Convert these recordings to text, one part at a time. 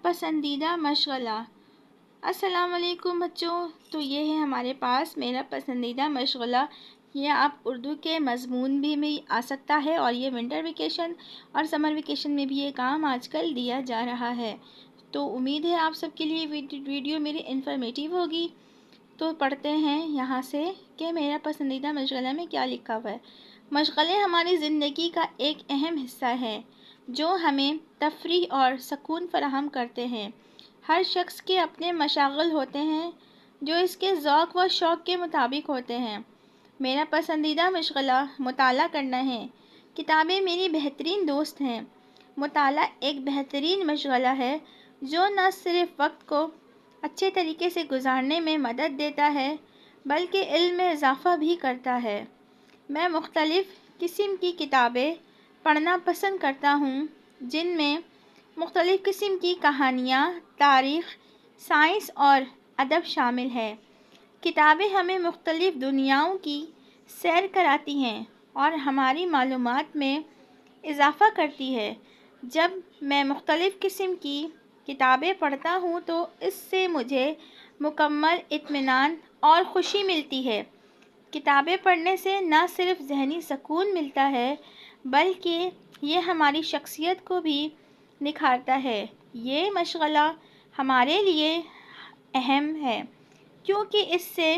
پسندیدہ مشغلہ۔ السلام علیکم بچوں، تو یہ ہے ہمارے پاس میرا پسندیدہ مشغلہ۔ یہ آپ اردو کے مضمون بھی آ سکتا ہے، اور یہ ونٹر ویکیشن اور سمر ویکیشن میں بھی یہ کام آج کل دیا جا رہا ہے۔ تو امید ہے آپ سب کے لیے ویڈیو میری انفارمیٹیو ہوگی۔ تو پڑھتے ہیں یہاں سے کہ میرا پسندیدہ مشغلہ میں کیا لکھا ہوا ہے۔ مشغلے ہماری زندگی کا ایک اہم حصہ ہے جو ہمیں تفریح اور سکون فراہم کرتے ہیں۔ ہر شخص کے اپنے مشاغل ہوتے ہیں جو اس کے ذوق و شوق کے مطابق ہوتے ہیں۔ میرا پسندیدہ مشغلہ مطالعہ کرنا ہے۔ کتابیں میری بہترین دوست ہیں۔ مطالعہ ایک بہترین مشغلہ ہے جو نہ صرف وقت کو اچھے طریقے سے گزارنے میں مدد دیتا ہے بلکہ علم میں اضافہ بھی کرتا ہے۔ میں مختلف قسم کی کتابیں پڑھنا پسند کرتا ہوں جن میں مختلف قسم کی کہانیاں، تاریخ، سائنس اور ادب شامل ہے۔ کتابیں ہمیں مختلف دنیاؤں کی سیر کراتی ہیں اور ہماری معلومات میں اضافہ کرتی ہے۔ جب میں مختلف قسم کی کتابیں پڑھتا ہوں تو اس سے مجھے مکمل اطمینان اور خوشی ملتی ہے۔ کتابیں پڑھنے سے نہ صرف ذہنی سکون ملتا ہے بلکہ یہ ہماری شخصیت کو بھی نکھارتا ہے۔ یہ مشغلہ ہمارے لیے اہم ہے کیونکہ اس سے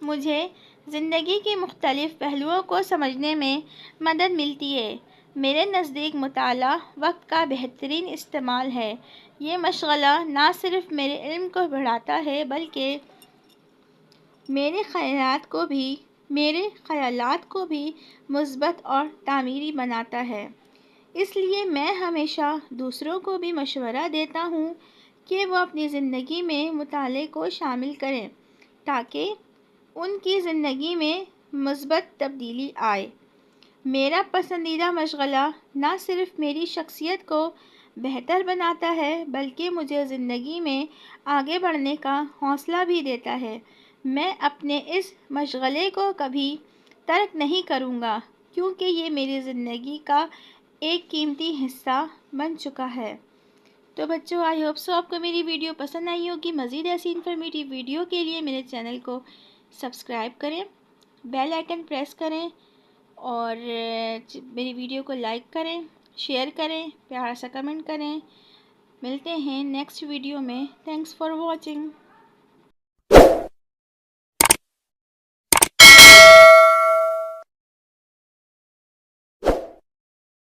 مجھے زندگی کے مختلف پہلوؤں کو سمجھنے میں مدد ملتی ہے۔ میرے نزدیک مطالعہ وقت کا بہترین استعمال ہے۔ یہ مشغلہ نہ صرف میرے علم کو بڑھاتا ہے بلکہ میرے خیالات کو بھی مثبت اور تعمیری بناتا ہے۔ اس لیے میں ہمیشہ دوسروں کو بھی مشورہ دیتا ہوں کہ وہ اپنی زندگی میں مطالعے کو شامل کریں تاکہ ان کی زندگی میں مثبت تبدیلی آئے۔ میرا پسندیدہ مشغلہ نہ صرف میری شخصیت کو بہتر بناتا ہے بلکہ مجھے زندگی میں آگے بڑھنے کا حوصلہ بھی دیتا ہے۔ میں اپنے اس مشغلے کو کبھی ترک نہیں کروں گا کیونکہ یہ میری زندگی کا ایک قیمتی حصہ بن چکا ہے۔ تو بچوں، آئی ہوپ سو آپ کو میری ویڈیو پسند آئی ہوگی۔ مزید ایسی انفارمیٹیو ویڈیو کے لیے میرے چینل کو سبسکرائب کریں، بیل آئیکن پریس کریں اور میری ویڈیو کو لائک کریں، شیئر کریں، پیارا سا کمنٹ کریں۔ ملتے ہیں نیکسٹ ویڈیو میں۔ Thanks for watching.